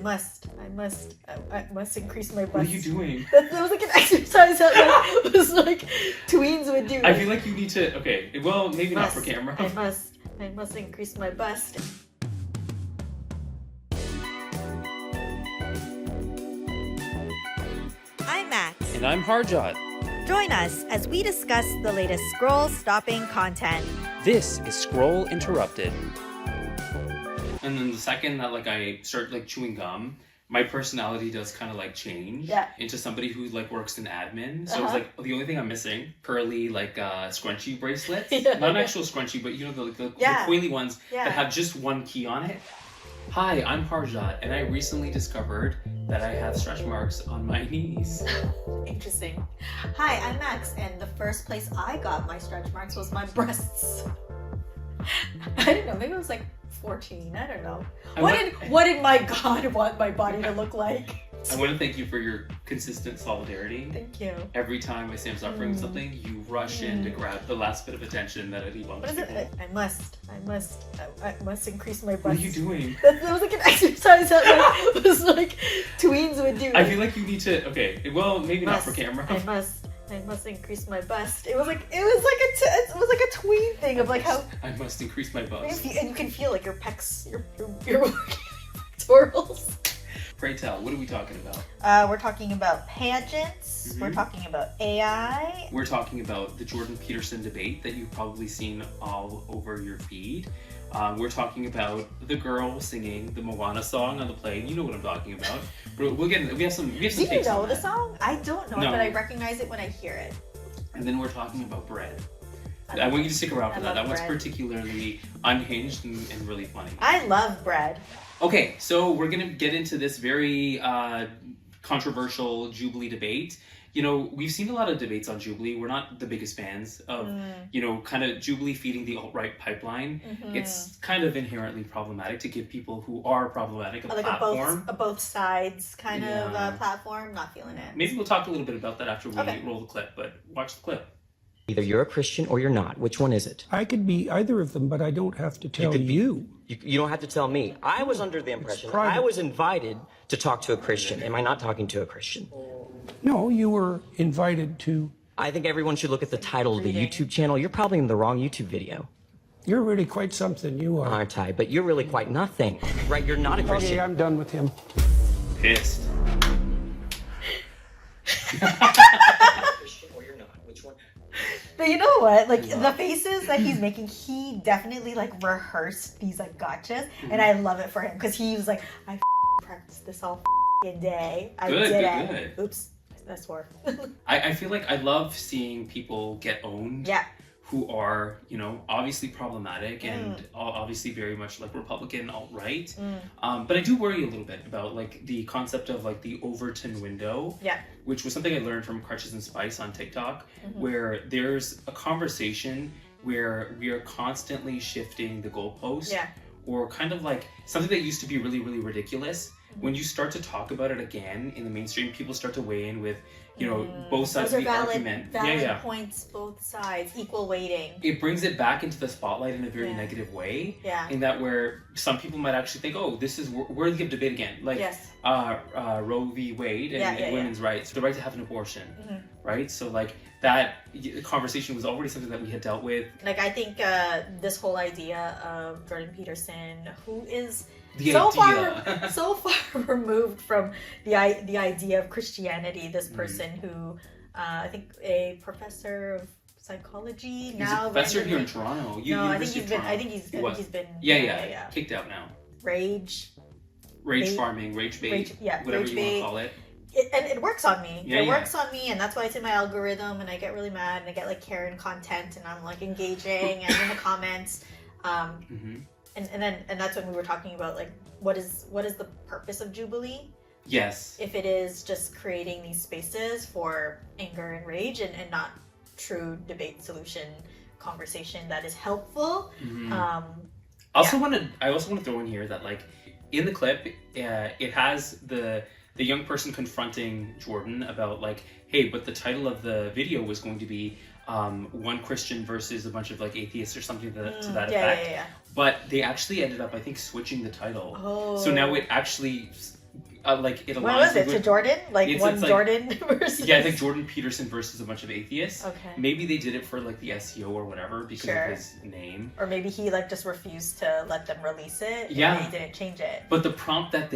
I must increase my bust. What are you doing? That was like an exercise that like, was like tweens would do. I feel like you need to. Okay, well, maybe not for camera. I must increase my bust. I'm Max. And I'm Harjot. Join us as we discuss the latest scroll-stopping content. This is Scroll Interrupted. And then the second that like I start like chewing gum, my personality does kind of like change into somebody who like works in admin. So it's like the only thing I'm missing, curly like scrunchie bracelets. Not an actual scrunchie, but you know the coily ones that have just one key on it. Hi, I'm Harjot, and I recently discovered that I have stretch marks on my knees. Interesting. Hi, I'm Max, and the first place I got my stretch marks was my breasts. I don't know, maybe it was like 14, I don't know. What did my God want my body to look like? I want to thank you for your consistent solidarity. Thank you. Every time I say I'm suffering with something, you rush in to grab the last bit of attention that it belongs to. What is it? I must increase my bust. What are you doing? That was like an exercise that like, was like tweens would do. I feel like you need to. Okay, well, maybe not for camera. I must increase my bust. It was like a tween thing of like how I must increase my bust. And you can feel like your pecs, your pectorals. Pray tell, what are we talking about? We're talking about pageants. Mm-hmm. We're talking about AI. We're talking about the Jordan Peterson debate that you've probably seen all over your feed. We're talking about the girl singing the Moana song on the plane. You know what I'm talking about. We'll get. We have some. Do you know the song? I don't know it, but I recognize it when I hear it. And then we're talking about bread. I want you to stick around for that. That one's particularly unhinged and really funny. I love bread. Okay, so we're gonna get into this very controversial Jubilee debate. You know, we've seen a lot of debates on Jubilee. We're not the biggest fans of, you know, kind of Jubilee feeding the alt-right pipeline. Mm-hmm. It's kind of inherently problematic to give people who are problematic a platform. A both sides kind of platform. Not feeling it. Maybe we'll talk a little bit about that after we roll the clip, but watch the clip. Either you're a Christian or you're not. Which one is it? I could be either of them, but I don't have to tell you. You don't have to tell me. I was under the impression I was invited to talk to a Christian. Am I not talking to a Christian? No, you were invited to. I think everyone should look at the title of the YouTube channel. You're probably in the wrong YouTube video. You're really quite something, you are. Aren't I? But you're really quite nothing. Right, you're not a Christian. Okay, I'm done with him. Pissed. Christian or you're not. Which one? But you know what? Like the faces that he's making, he definitely like rehearsed these like gotchas, and I love it for him because he was like, I practiced this all day. I did it. Good. Oops, that's swore. I feel like I love seeing people get owned. Yeah. Who are, you know, obviously problematic and obviously very much like Republican alt-right. But I do worry a little bit about like the concept of like the Overton window, which was something I learned from Crutches and Spice on TikTok, where there's a conversation where we are constantly shifting the goalpost, or kind of like something that used to be really, really ridiculous. When you start to talk about it again in the mainstream, people start to weigh in with, you know, both sides of the argument. Valid points, both sides, equal weighting. It brings it back into the spotlight in a very negative way. Yeah. In that where some people might actually think, oh, this is worthy of debate again. Like Roe v. Wade and women's rights, the right to have an abortion, right? So like that conversation was already something that we had dealt with. Like I think this whole idea of Jordan Peterson, who is so far removed from the idea of Christianity. This person who I think a professor of psychology. He's a professor here in Toronto. I think he's been kicked out now. Rage farming, rage bait, whatever you want to call it. It works on me. It works on me, and that's why it's in my algorithm. And I get really mad, and I get like Karen content, and I'm like engaging and in the comments. And that's when we were talking about like what is the purpose of Jubilee? Yes. If it is just creating these spaces for anger and rage and not true debate solution conversation that is helpful. I also want to throw in here that like in the clip, it has the young person confronting Jordan about like, hey, but the title of the video was going to be one Christian versus a bunch of like atheists or something to that effect. But they actually ended up, I think, switching the title. So now it actually like it aligns. What was it? To Jordan? Like one Jordan versus. Yeah, I think Jordan Peterson versus a bunch of atheists. Okay. Maybe they did it for like the SEO or whatever because of his name. Or maybe he like just refused to let them release it. Yeah. And they didn't change it. But the prompt that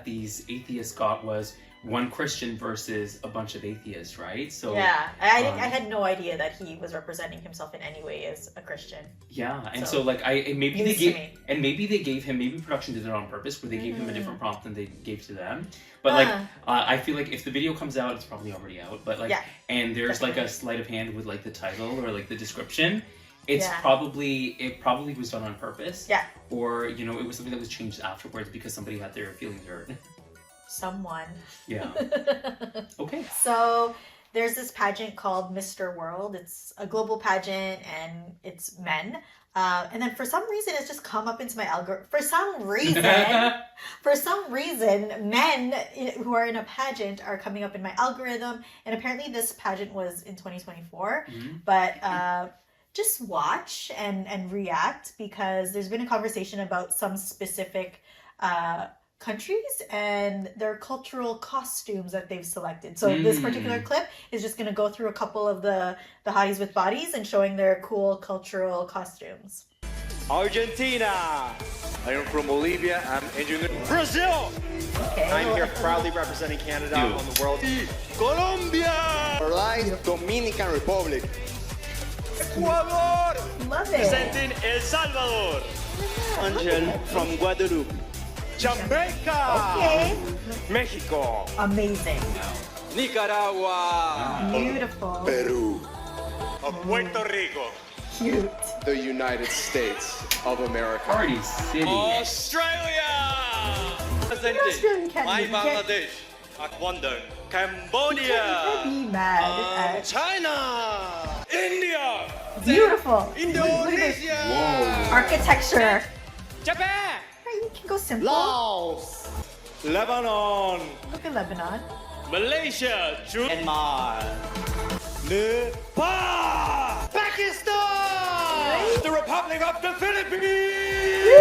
these atheists got was one Christian versus a bunch of atheists, right? So yeah, I had no idea that he was representing himself in any way as a Christian. Yeah, and so like maybe they gave him, maybe production did it on purpose where they gave him a different prompt than they gave to them. But like I feel like if the video comes out, it's probably already out. But like and there's like a sleight of hand with like the title or like the description. It probably was done on purpose. Yeah. Or it was something that was changed afterwards because somebody had their feelings hurt. Someone. Yeah. Okay. So there's this pageant called Mr. World. It's a global pageant and it's men. And then for some reason, it's just come up into my algorithm. For some reason, men who are in a pageant are coming up in my algorithm. And apparently this pageant was in 2024. Mm-hmm. But just watch and react because there's been a conversation about some specific countries and their cultural costumes that they've selected. So this particular clip is just going to go through a couple of the hotties with bodies and showing their cool cultural costumes. Argentina. I am from Bolivia. I'm engineer. Brazil. Okay. I'm here proudly representing Canada on the world. Colombia. Right. Dominican Republic. Ecuador. Love it. Presenting El Salvador. Angel from Guadeloupe. Jamaica. Okay. Mexico. Amazing. Nicaragua. Beautiful. Peru. Puerto Rico. Cute. The United States of America. Party City. Australia. Australian can't Bangladesh. London. Cambodia. Be mad. China. India. Beautiful. Indonesia. Whoa. Architecture. Japan. You can go simple. Laos. Lebanon. Look at Lebanon. Malaysia. Myanmar. Nepal. Pakistan. The Republic of the Philippines.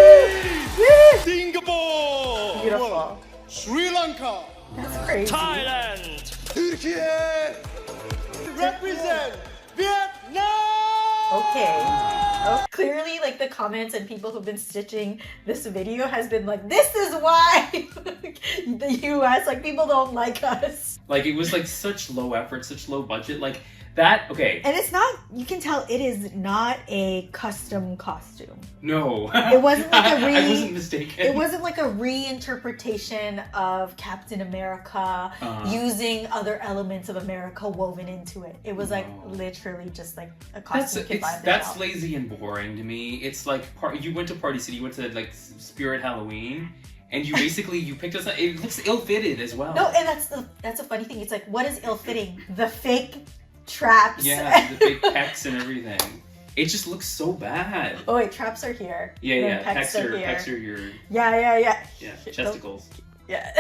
Singapore. Beautiful. Sri Lanka. That's crazy. Thailand. Turkey. Represent Vietnam. Okay. Oh, clearly, like the comments and people who've been stitching this video has been like, this is why the US, like people don't like us. Like it was like such low effort, such low budget, like that. Okay. And it's not. You can tell it is not a custom costume. No. It wasn't like a I wasn't mistaken. It wasn't like a reinterpretation of Captain America using other elements of America woven into it. It was like literally just like a costume. That's lazy and boring to me. It's like you went to Party City, you went to like Spirit Halloween. And you basically picked us up. It looks ill-fitted as well. No, and that's a funny thing. It's like, what is ill-fitting? The fake traps. Yeah, the fake pecs and everything. It just looks so bad. Oh wait, traps are here. Yeah. Pecs are here. Pecs are your. Yeah. Yeah, chesticles. Yeah.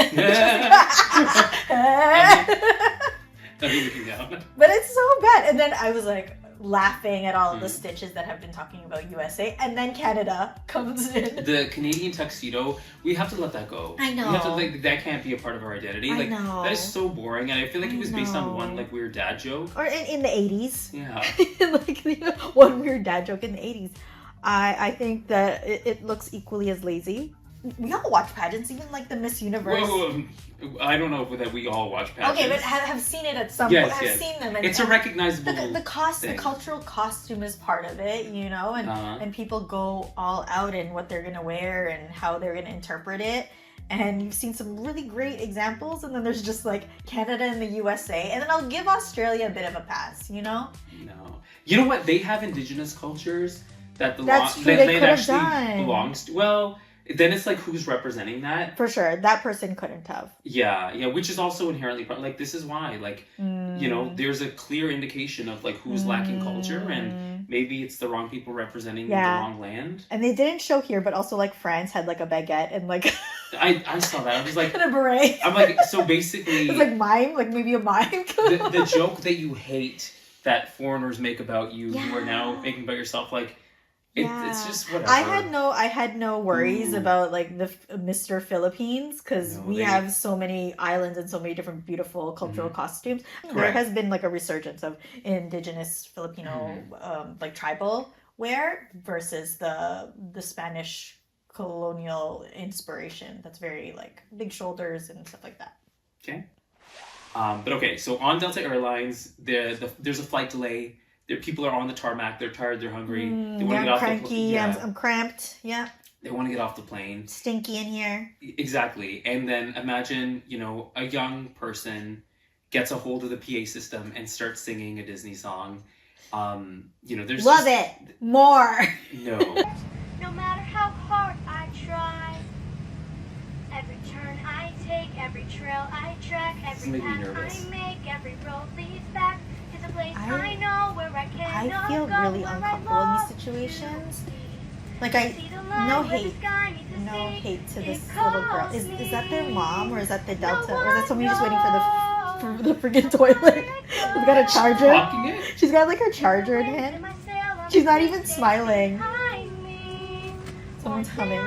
Nothing looking down. But it's so bad. And then I was like laughing at all of the stitches that have been talking about USA, and then Canada comes in. The Canadian tuxedo, we have to let that go. I know. We have to, like, that can't be a part of our identity. I like know. That is so boring, and I feel like it was based on one like weird dad joke. Or in the 80s. Yeah. Like one weird dad joke in the 80s. I think that it looks equally as lazy. We all watch pageants, even like the Miss Universe. Whoa. I don't know that we all watch pageants. Okay, but have seen it at some point. I've seen them. And, it's a recognizable the cultural costume is part of it, and people go all out in what they're gonna wear and how they're gonna interpret it. And you've seen some really great examples, and then there's just like Canada and the USA, and then I'll give Australia a bit of a pass, No. You know what? They have indigenous cultures that actually belongs to. Well, then it's like who's representing that? For sure, that person couldn't have. Yeah, which is also inherently like this is why there's a clear indication of like who's lacking culture, and maybe it's the wrong people representing the wrong land. And they didn't show here, but also like France had like a baguette and like I saw that. I was like, and a beret. I'm like, so basically, it's like mime, like maybe a mime. the joke that you hate that foreigners make about you, you are now making about yourself, like. It's just whatever. I had no worries about like the Mr. Philippines because we have so many islands and so many different beautiful cultural costumes. Correct. There has been like a resurgence of indigenous Filipino like tribal wear versus the Spanish colonial inspiration. That's very like big shoulders and stuff like that. Okay. But okay, so on Delta Airlines, there's a flight delay. People are on the tarmac. They're tired. They're hungry. They want to get off cranky. The I'm cramped. Yeah. They want to get off the plane. Stinky in here. Exactly. And then imagine, a young person gets a hold of the PA system and starts singing a Disney song. There's Love it more. No. No matter how hard I try, every turn I take, every trail I track, every path I make, every road leads back. A place I know where I I feel really uncomfortable in these situations. Like no hate to this little girl. Is that their mom or is that the Delta or is that somebody just waiting for the freaking toilet? She's got a charger. She's got like her charger in hand. She's not even smiling. Someone's humming.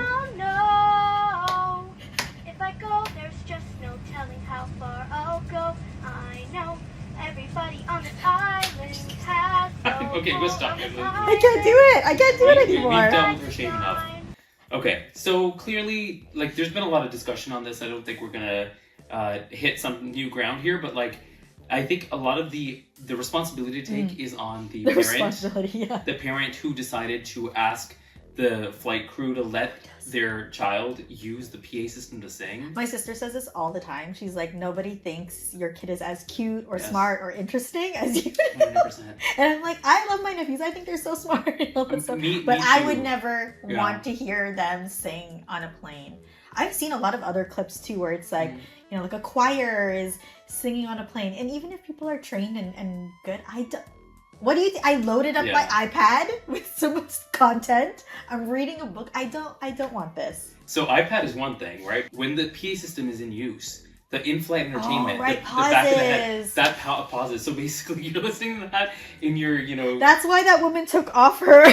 If I go, there's just no telling how far I'll go. I know. Everybody on this island has okay, we'll stop it. I can't do it anymore. We've dealt with her shame enough. Okay, so clearly, like, there's been a lot of discussion on this. I don't think we're gonna hit some new ground here, but like, I think a lot of the responsibility to take is on the parent. The parent who decided to ask the flight crew to let their child use the PA system to sing. My sister says this all the time. She's like, nobody thinks your kid is as cute or smart or interesting as you. 100%. And I'm like, I love my nephews. I think they're so smart and all that stuff. But I would never want to hear them sing on a plane. I've seen a lot of other clips too where it's like, like a choir is singing on a plane. And even if people are trained and good, what do you think? I loaded up my iPad with so much content. I'm reading a book. I don't want this. So iPad is one thing, right? When the PA system is in use, the in-flight entertainment, the back of the head, that pauses. So basically, you're listening to that in your, That's why that woman took off her,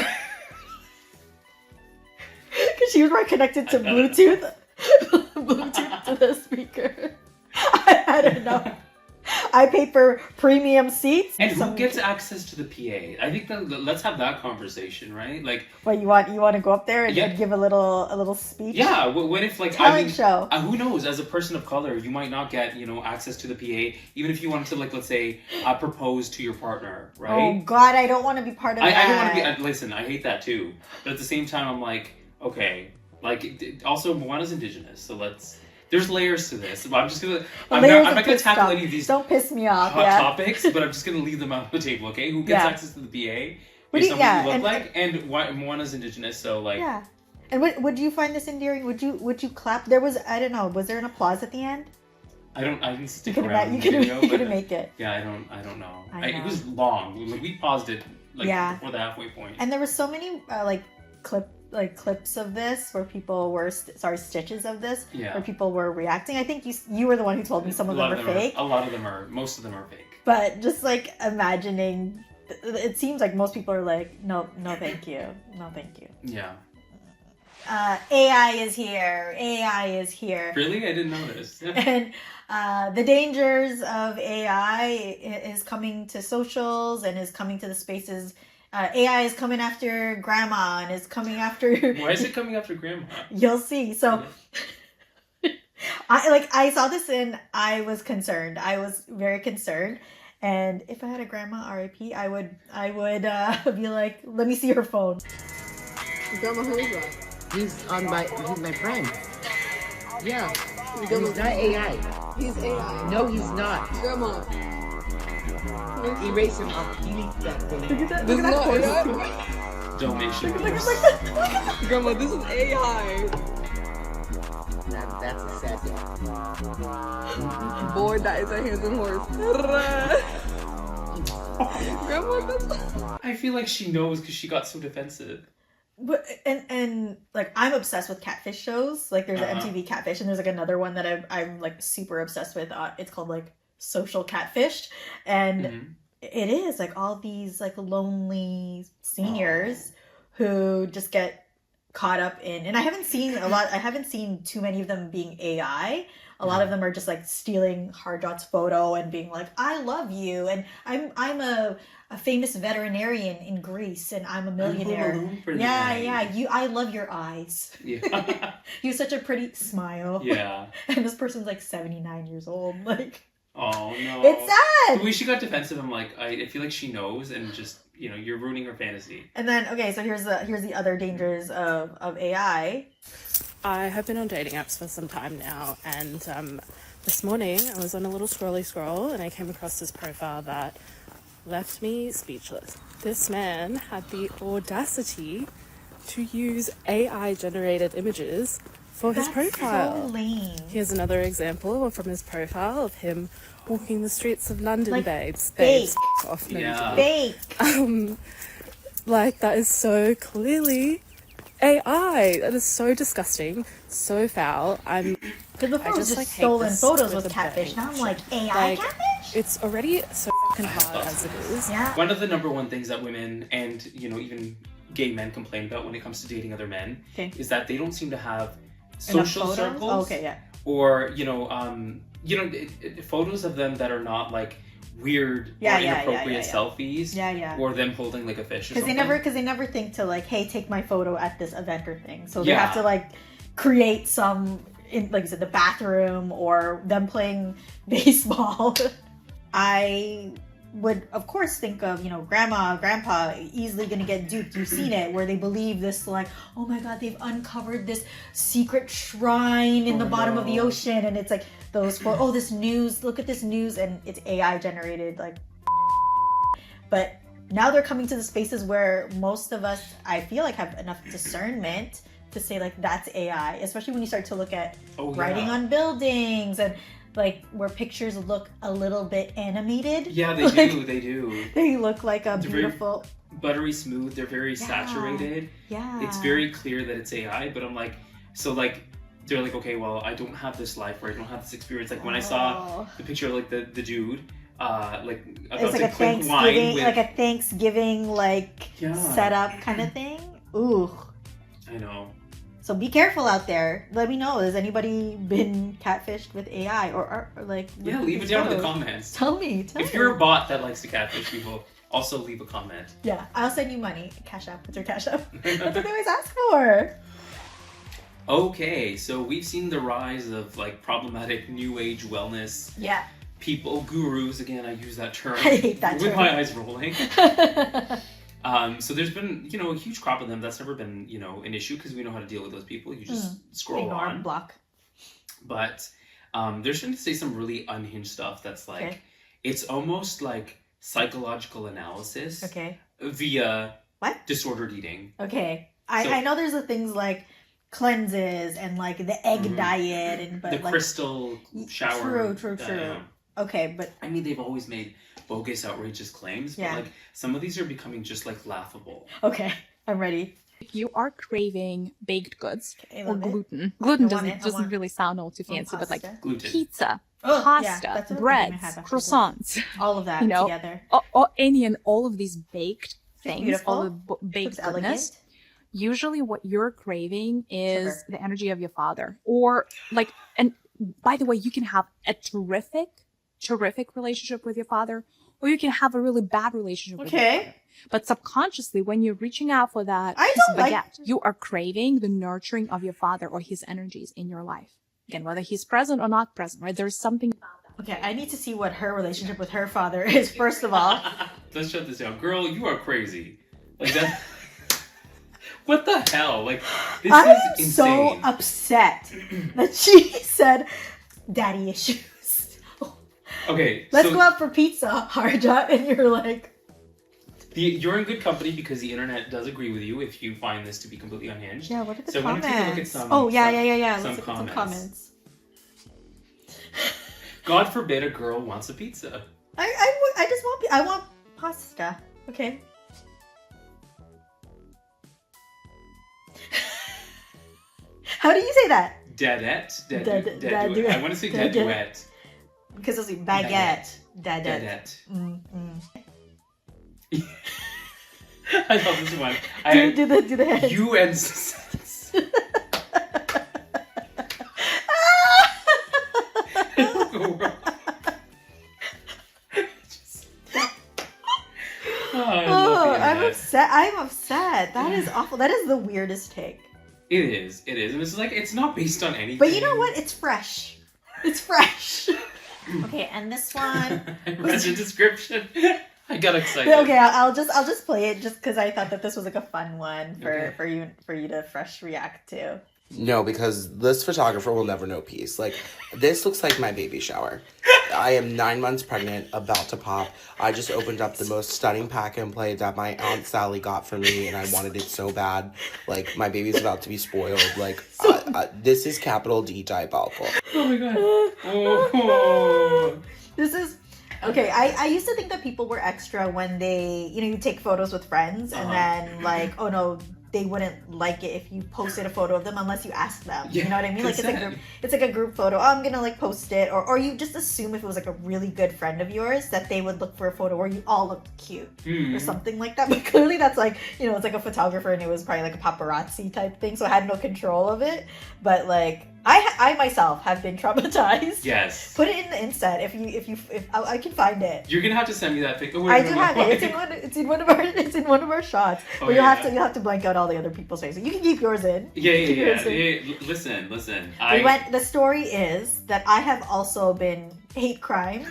because she was right connected to Bluetooth to the speaker. I don't know. I paid for premium seats. And who gets access to the PA? I think let's have that conversation, right? Like, what you want to go up there and give a little speech? Yeah. What if like talent show? Who knows? As a person of color, you might not get access to the PA, even if you wanted to like let's say propose to your partner, right? Oh God, I don't want to be part of that. I don't want to be. Listen, I hate that too. But at the same time, I'm like, okay, like also Moana's indigenous, so let's. There's layers to this. I'm just gonna. I'm not gonna tackle any of these. Don't piss me off. Hot topics, but I'm just gonna leave them out on the table. Okay, who gets access to the PA? Based on what you look like, and why Moana's indigenous, so like. Yeah, and would you find this endearing? Would you clap? There was I don't know. Was there an applause at the end? I didn't stick around. You couldn't make it. Yeah, I don't know. It was long. Like we paused it before the halfway point. And there were so many clips of this where people were stitches of this where people were reacting. I think you were the one who told me some of them are fake. Most of them are fake. But just like imagining, it seems like most people are like, no thank you, no thank you. Yeah. AI is here. AI is here. Really? I didn't know this. And the dangers of AI is coming to socials and is coming to the spaces. AI is coming after grandma and is coming after. Why is it coming after grandma? You'll see. So, I saw this and I was concerned. I was very concerned. And if I had a grandma, RIP, I would be like, let me see her phone. Grandma, who is that? He's my friend. Yeah. He's not AI. He's AI. No, he's not. Grandma. Erase him off. Delete that thing. Look at that. Donation. Grandma, this is AI. That's a sad thing. Boy, that is a handsome horse. Grandma, that's... I feel like she knows because she got so defensive. But and like I'm obsessed with catfish shows. Like there's an MTV Catfish, and there's like another one that I'm like super obsessed with. It's called like Social Catfish, and it is like all these like lonely seniors who just get caught up in, and I haven't seen too many of them being AI. A lot of them are just like stealing Harjot's photo and being like, I love you, and I'm a famous veterinarian in Greece, and I'm a millionaire. I love your eyes. Yeah. You have such a pretty smile. Yeah. And this person's like 79 years old. Like, oh no. It's sad. The way she got defensive, I'm like, I feel like she knows, and just, you know, you're ruining her fantasy. And then, okay, so here's the other dangers of AI. I have been on dating apps for some time now, and this morning I was on a little scroll and I came across this profile that left me speechless. This man had the audacity to use AI generated images for his profile. So lame. Here's another example from his profile of him walking the streets of London, like, babes. Fake. Off, Yeah. Fake. Like, that is so clearly AI. That is so disgusting, so foul. Because before it was just hate stolen this photos with with a catfish. burning Now I'm like, AI catfish? It's already so fucking hard as it is. Yeah. One of the number one things that women and, you know, even gay men complain about when it comes to dating other men is that they don't seem to have social circles. Oh, okay, yeah. Or, photos of them that are not like weird or inappropriate selfies or them holding like a fish or something. Because they never think to like, hey, take my photo at this event or thing. So they have to like create some, in, like you said, the bathroom or them playing baseball. I would of course think of, you know, grandpa easily gonna get duped. You've seen it where they believe this, like, oh my god, they've uncovered this secret shrine in the bottom of the ocean, and it's like those this news, look at this news, and it's AI generated, like. But now they're coming to the spaces where most of us, I feel like, have enough discernment to say like that's AI, especially when you start to look at writing on buildings and like where pictures look a little bit animated. Yeah, they do. They look like a they're beautiful, buttery smooth. They're very saturated. Yeah. It's very clear that it's AI, but I'm like, so like, they're like, okay, well, I don't have this life, or I don't have this experience. Like when I saw the picture of like the dude, like about it's like to a clink wine with, like a Thanksgiving setup kind of thing. Ooh. I know. So be careful out there. Let me know. Has anybody been catfished with AI or like? Yeah, leave it down in the comments. Tell me. If you're a bot that likes to catfish people, also leave a comment. Yeah, I'll send you money. Cash App. What's your Cash App? That's what they always ask for. Okay, so we've seen the rise of like problematic new age wellness. Yeah. People, gurus. Again, I use that term. I hate that term. With my eyes rolling. So there's been, you know, a huge crop of them. That's never been, you know, an issue because we know how to deal with those people. You just scroll Ignore, on. block. But they're starting to say some really unhinged stuff that's like, it's almost like psychological analysis via disordered eating. Okay. I know there's the things like cleanses and like the egg diet and the like, crystal shower. True. Okay, but I mean, they've always made bogus, outrageous claims, but like some of these are becoming just like laughable. Okay, I'm ready. If you are craving baked goods or gluten, doesn't really sound all too fancy, but like gluten. Pizza, pasta, breads, croissants, all of that together, or any and all of these baked things, beautiful. all the baked goodness. Usually, what you're craving is the energy of your father, or like, and by the way, you can have a terrific relationship with your father, or you can have a really bad relationship with your father. But subconsciously, when you're reaching out for that baguette, you are craving the nurturing of your father or his energies in your life. Again, whether he's present or not present, right? There's something about that. Okay, I need to see what her relationship with her father is, first of all. Let's shut this down. Girl, you are crazy. Like that. What the hell? Like, this is insane. So upset that she said daddy issues. Okay, let's go out for pizza, Harjot, and you're like... You're in good company because the internet does agree with you if you find this to be completely unhinged. Yeah, what are the comments? So I'm going to take a look at some Let's look at some comments. God forbid a girl wants a pizza. I want pasta. Okay. How do you say that? Dadette. I want to say daduette. Because it's like baguette. Dadette. I love this one. Do the head. You and I'm upset. I'm upset. That is awful. That is the weirdest take. It is. And it's like, it's not based on anything. But you know what? It's fresh. It's fresh. Okay, and this one. I read the description. I got excited. Okay, I'll just play it just because I thought that this was like a fun one for you to fresh react to. No, because this photographer will never know peace. Like, this looks like my baby shower. I am 9 months pregnant, about to pop. I just opened up the most stunning pack and play that my Aunt Sally got for me, and I wanted it so bad. Like, my baby's about to be spoiled. Like, this is capital D diabolical. Oh my god. Oh. This is... Okay, I used to think that people were extra when they, you take photos with friends, and then, like, oh no, they wouldn't like it if you posted a photo of them unless you asked them. Yeah, you know what I mean? Like, it's like a group photo. Oh, I'm gonna, like, post it. Or you just assume if it was, like, a really good friend of yours that they would look for a photo where you all look cute. Or something like that. But clearly that's, like, it's like a photographer and it was probably, like, a paparazzi type thing, so I had no control of it. But, like... I myself have been traumatized. Yes. Put it in the Insta if I can find it. You're gonna have to send me that picture. I do have it. It's in one of our shots. But you'll have to blank out all the other people's faces. You can keep yours in. Yeah. Listen. The story is that I have also been hate crime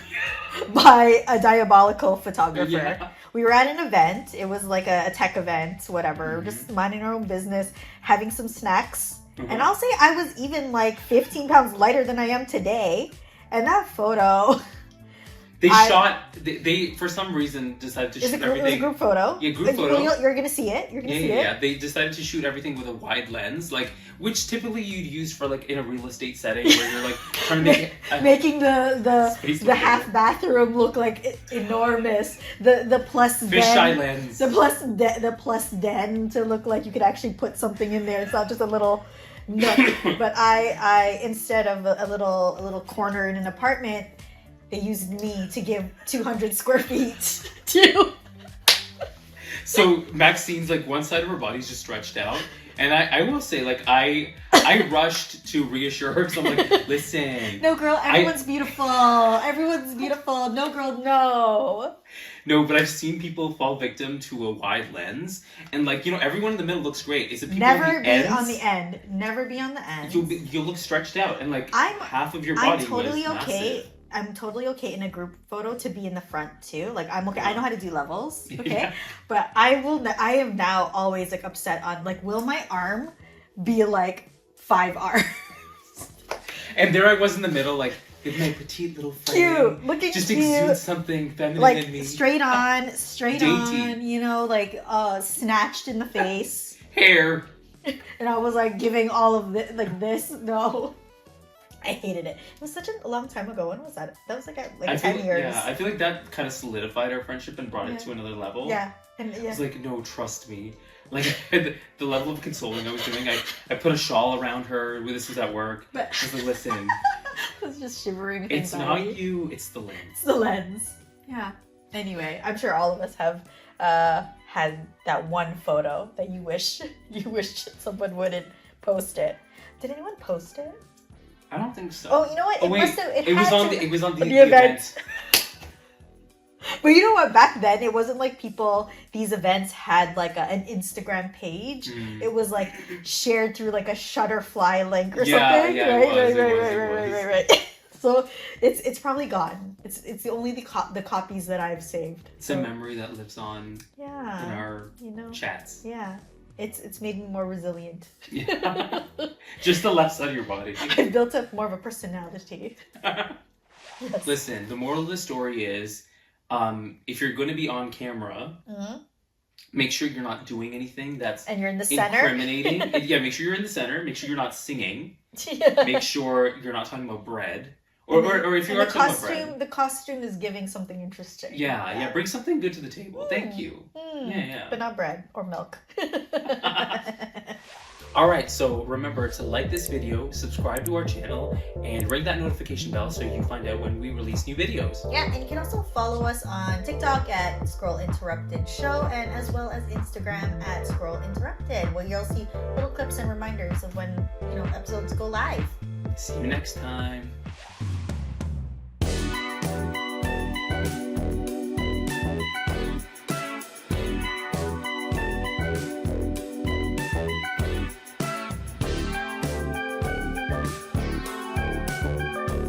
by a diabolical photographer. Yeah. We were at an event. It was like a tech event, whatever. Just minding our own business, having some snacks. And I'll say I was even like 15 pounds lighter than I am today. And that photo... They for some reason decided to shoot everything. It was a group photo. Yeah, group photo. You're going to see it. You're going to see it. Yeah, they decided to shoot everything with a wide lens, like, which typically you'd use for, like, in a real estate setting where you're, like, trying to make... Making the half bathroom look, like, enormous. The plus den. Fisheye lens. The plus den to look like you could actually put something in there. It's not just a little... No, but I instead of a little corner in an apartment, they used me to give 200 square feet to. So Maxine's like one side of her body's just stretched out, and I will say, like, I rushed to reassure her because I'm like, listen. No, girl, everyone's beautiful. Everyone's beautiful. No, girl, no. No, but I've seen people fall victim to a wide lens, and, like, everyone in the middle looks great. It's the people Never be on the end. Never be on the end. You'll look stretched out, and, like, half of your body I'm totally was okay. massive. I'm totally okay in a group photo to be in the front too. Like, I'm okay. I know how to do levels. Okay, yeah. But I am now always, like, upset on, like, will my arm be like 5 arms? And there I was in the middle, like, with my petite little frame. Cute, looking just cute. Exude something feminine like, in me. Straight on, Dainty. like snatched in the face. Hair. And I was like giving all of this, like this. No. I hated it. It was such a long time ago. When was that? That was like 10 years. Yeah, I feel like that kind of solidified our friendship and brought it to another level. Yeah. It was like, no, trust me. Like, the level of consoling I was doing, I put a shawl around her. This was at work. But I was like, listen. I was just shivering. It's not you, it's the lens. It's the lens. Yeah. Anyway, I'm sure all of us have had that one photo that you wish someone wouldn't post it. Did anyone post it? I don't think so. Oh, you know what? It was on the event. But you know what? Back then, it wasn't like these events had like an Instagram page. It was like shared through like a Shutterfly link or something. Yeah, right. So it's probably gone. It's only the copies that I've saved. It's a memory that lives on in our chats. Yeah. It's made me more resilient. Yeah. Just the left side of your body. I've built up more of a personality. Yes. Listen, the moral of the story is, if you're going to be on camera, make sure you're not doing anything that's and you're in the center. Incriminating. Yeah, make sure you're in the center. Make sure you're not singing. Make sure you're not talking about bread. Or if you are talking about bread. The costume is giving something interesting. Yeah. Bring something good to the table. Thank you. Yeah. But not bread or milk. Alright, so remember to like this video, subscribe to our channel, and ring that notification bell so you can find out when we release new videos. Yeah, and you can also follow us on TikTok at Scroll Interrupted Show, and as well as Instagram at Scroll Interrupted, where you'll see little clips and reminders of when, episodes go live. See you next time.